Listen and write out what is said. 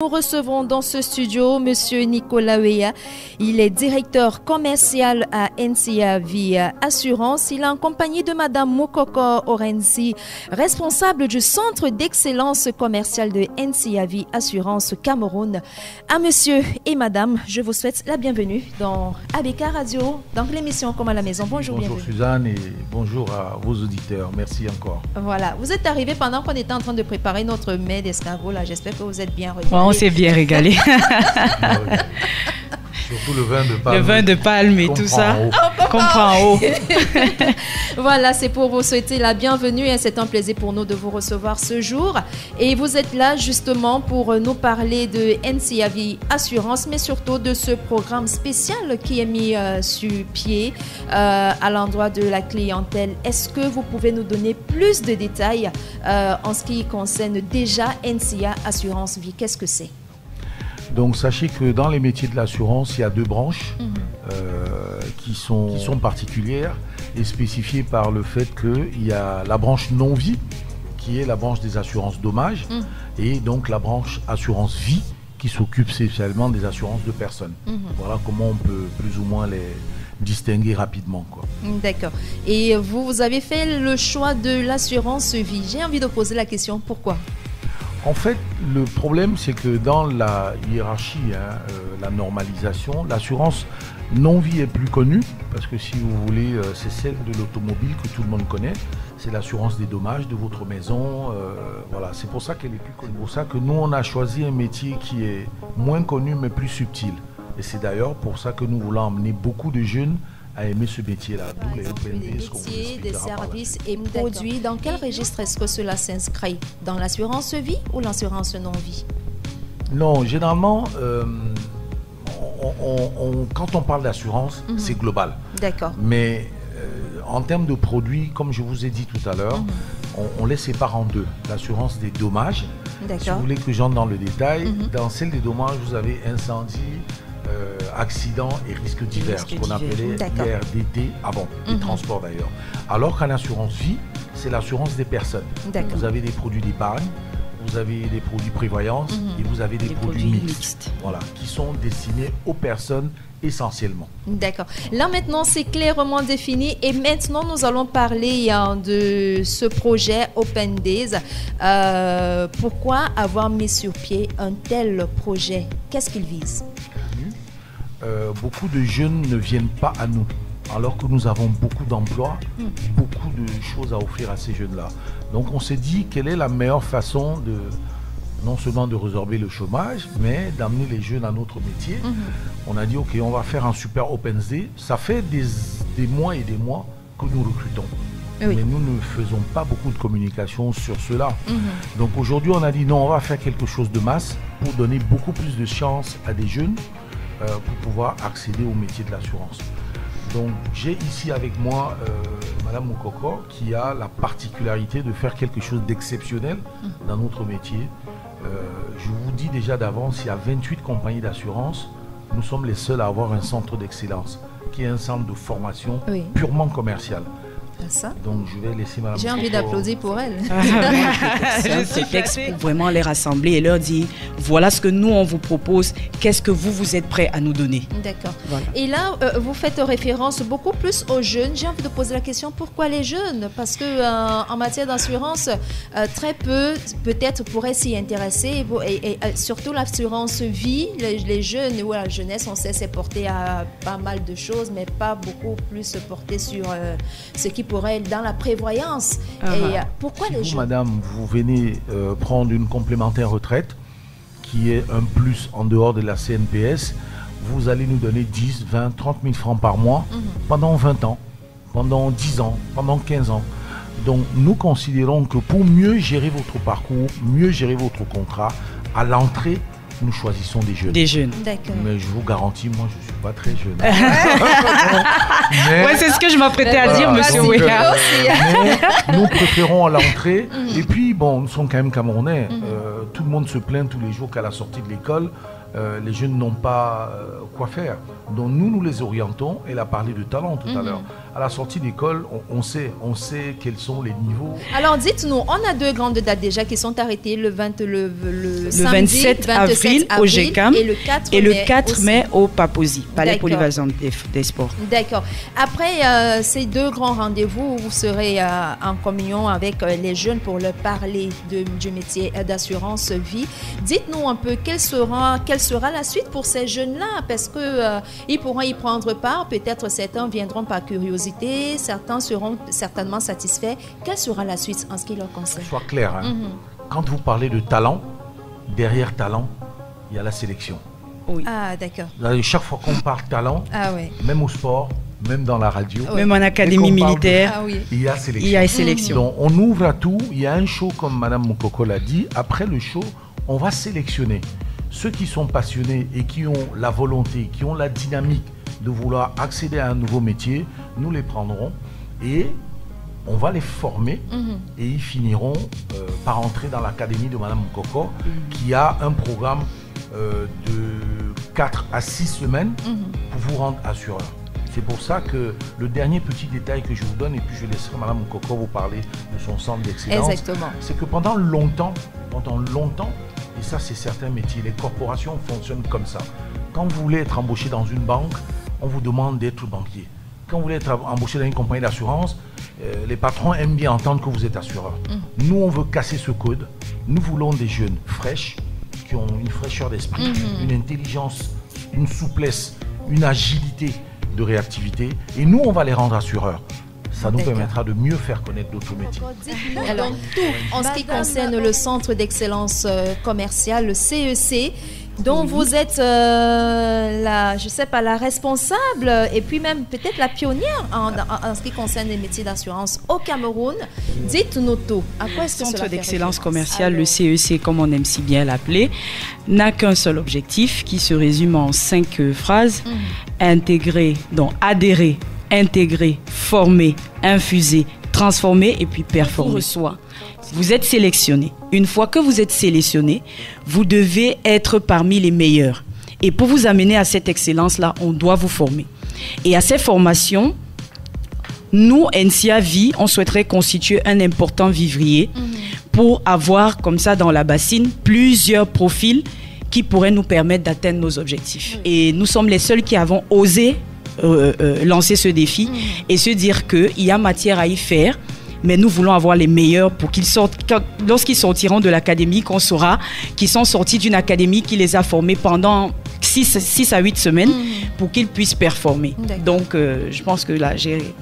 Nous recevons dans ce studio Monsieur Nicolas Weah. Il est directeur commercial à NCA Vie Assurance. Il est en compagnie de Madame Mokoko Orenzi, responsable du centre d'excellence commerciale de NCA Vie Assurance Cameroun. À Monsieur et Madame, je vous souhaite la bienvenue dans ABK Radio, dans l'émission Comme à la maison. Bonjour, bonjour bienvenue. Suzanne et bonjour à vos auditeurs. Merci encore. Voilà, vous êtes arrivé pendant qu'on était en train de préparer notre mets d'escargot. Là, j'espère que vous êtes bien régalé. On s'est bien régalé. Surtout le vin de palme. Le vin de palme et tout ça. Comprend en haut. Voilà, c'est pour vous souhaiter la bienvenue et c'est un plaisir pour nous de vous recevoir ce jour. Et vous êtes là justement pour nous parler de NCA Vie Assurance, mais surtout de ce programme spécial qui est mis sur pied à l'endroit de la clientèle. Est-ce que vous pouvez nous donner plus de détails en ce qui concerne déjà NCA Assurance Vie? Qu'est-ce que c'est? Donc sachez que dans les métiers de l'assurance, il y a deux branches qui sont particulières et spécifiées par le fait qu'il y a la branche non-vie qui est la branche des assurances dommages et donc la branche assurance vie qui s'occupe spécialement des assurances de personnes. Voilà comment on peut plus ou moins les distinguer rapidement, quoi. D'accord. Et vous avez fait le choix de l'assurance vie. J'ai envie de poser la question, pourquoi? En fait, le problème, c'est que dans la hiérarchie, la normalisation, l'assurance non-vie est plus connue, parce que si vous voulez, c'est celle de l'automobile que tout le monde connaît. C'est l'assurance des dommages de votre maison. Voilà, c'est pour ça qu'elle est plus connue. C'est pour ça que nous, on a choisi un métier qui est moins connu, mais plus subtil. Et c'est d'ailleurs pour ça que nous voulons emmener beaucoup de jeunes à aimer ce métier-là. D'où les métiers, des services et produits. Dans quel registre est-ce que cela s'inscrit? Dans l'assurance vie ou l'assurance non-vie? Non, généralement, quand on parle d'assurance, c'est global. D'accord. Mais en termes de produits, comme je vous ai dit tout à l'heure, on les sépare en deux. L'assurance des dommages, si vous voulez que j'entre dans le détail, dans celle des dommages, vous avez incendie, accidents et risques divers, ce qu'on appelait IRDT avant, les transports d'ailleurs. Alors qu'en assurance vie, c'est l'assurance des personnes. Vous avez des produits d'épargne, vous avez des produits prévoyance et vous avez des produits mixtes, voilà, qui sont destinés aux personnes essentiellement. D'accord. Là maintenant c'est clairement défini et maintenant nous allons parler de ce projet Open Days. Pourquoi avoir mis sur pied un tel projet? Qu'est-ce qu'il vise? Beaucoup de jeunes ne viennent pas à nous, alors que nous avons beaucoup d'emplois, beaucoup de choses à offrir à ces jeunes-là. Donc on s'est dit quelle est la meilleure façon de, non seulement de résorber le chômage, mais d'amener les jeunes à notre métier. On a dit ok, on va faire un super Open Day. Ça fait des mois et des mois que nous recrutons. Mais nous ne faisons pas beaucoup de communication sur cela. Donc aujourd'hui on a dit non, on va faire quelque chose de masse pour donner beaucoup plus de chance à des jeunes pour pouvoir accéder au métier de l'assurance. Donc j'ai ici avec moi Madame Mokoko qui a la particularité de faire quelque chose d'exceptionnel dans notre métier. Je vous dis déjà d'avance, il y a 28 compagnies d'assurance. Nous sommes les seuls à avoir un centre d'excellence qui est un centre de formation purement commercial. Ça. Donc je vais laisser Madame. J'ai envie d'applaudir pour elle. C'est un prétexte pour vraiment les rassembler et leur dire voilà ce que nous on vous propose, qu'est-ce que vous êtes prêts à nous donner. D'accord. Voilà. Et là vous faites référence beaucoup plus aux jeunes. J'ai envie de poser la question pourquoi les jeunes? Parce que en matière d'assurance, très peu peut-être pourraient s'y intéresser et surtout l'assurance vie, les jeunes ou la jeunesse, on sait c'est porté à pas mal de choses, mais pas beaucoup plus porté sur ce qui pourrait être dans la prévoyance. Et pourquoi les jeunes? Madame, vous venez prendre une complémentaire retraite qui est un plus en dehors de la CNPS, vous allez nous donner 10, 20, 30 000 francs par mois pendant 20 ans, pendant 10 ans, pendant 15 ans. Donc nous considérons que pour mieux gérer votre parcours, mieux gérer votre contrat, à l'entrée, nous choisissons des jeunes. Des jeunes. D'accord. Mais je vous garantis, moi, je ne suis pas très jeune. Ouais, c'est ce que je m'apprêtais à dire, monsieur Weah. Nous préférons à l'entrée. Et puis, bon, nous sommes quand même Camerounais. Tout le monde se plaint tous les jours qu'à la sortie de l'école, les jeunes n'ont pas quoi faire. Donc nous les orientons. Elle a parlé de talent tout à l'heure. à la sortie d'école, on sait quels sont les niveaux. Alors dites-nous, on a 2 grandes dates déjà qui sont arrêtées le 27 avril au GECAM et le 4 mai au Papousie, Palais Polyvalent des Sports. D'accord. Après ces 2 grands rendez-vous, vous serez en communion avec les jeunes pour leur parler du métier d'assurance vie. Dites-nous un peu quelle sera la suite pour ces jeunes-là, parce que ils pourront y prendre part. Peut-être certains viendront par curiosité, certains seront certainement satisfaits. Quelle sera la suite en ce qui leur concerne? Sois clair, hein. Quand vous parlez de talent, derrière talent, il y a la sélection. Oui. Ah, d'accord. Chaque fois qu'on parle talent, même au sport, même dans la radio, même en académie militaire, il y a sélection. Donc on ouvre à tout. Il y a un show, comme Madame Moukoko l'a dit. Après le show, on va sélectionner ceux qui sont passionnés et qui ont la volonté, qui ont la dynamique de vouloir accéder à un nouveau métier. Nous les prendrons et on va les former et ils finiront par entrer dans l'académie de Madame Moukoko qui a un programme de 4 à 6 semaines pour vous rendre assureur. C'est pour ça que le dernier petit détail que je vous donne, et puis je laisserai Madame Moukoko vous parler de son centre d'excellence, c'est que pendant longtemps, et ça c'est certains métiers, les corporations fonctionnent comme ça. Quand vous voulez être embauché dans une banque, on vous demande d'être banquier. Quand vous voulez être embauché dans une compagnie d'assurance, les patrons aiment bien entendre que vous êtes assureur. Nous, on veut casser ce code. Nous voulons des jeunes fraîches, qui ont une fraîcheur d'esprit, une intelligence, une souplesse, une agilité de réactivité. Et nous, on va les rendre assureurs. Ça nous permettra de mieux faire connaître d'autres métiers. Alors, en ce qui concerne le centre d'excellence commerciale, le CEC, dont vous êtes la responsable et puis même peut-être la pionnière en ce qui concerne les métiers d'assurance au Cameroun. Dites-nous tout. À quoi est-ce que le centre d'excellence commerciale, le CEC, comme on aime si bien l'appeler, n'a qu'un seul objectif qui se résume en 5 phrases. Intégrer, donc adhérer, intégrer, former, infuser, transformer et puis performer. Vous êtes sélectionné. Une fois que vous êtes sélectionné, vous devez être parmi les meilleurs. Et pour vous amener à cette excellence-là, on doit vous former. Et à ces formations, nous, NCA Vie, on souhaiterait constituer un important vivrier pour avoir, comme ça, dans la bassine, plusieurs profils qui pourraient nous permettre d'atteindre nos objectifs. Et nous sommes les seuls qui avons osé lancer ce défi et se dire qu'il y a matière à y faire. Mais nous voulons avoir les meilleurs pour qu'ils sortent. Lorsqu'ils sortiront de l'académie, qu'on saura qu'ils sont sortis d'une académie qui les a formés pendant 6 à 8 semaines pour qu'ils puissent performer. Donc, je pense que là, j'ai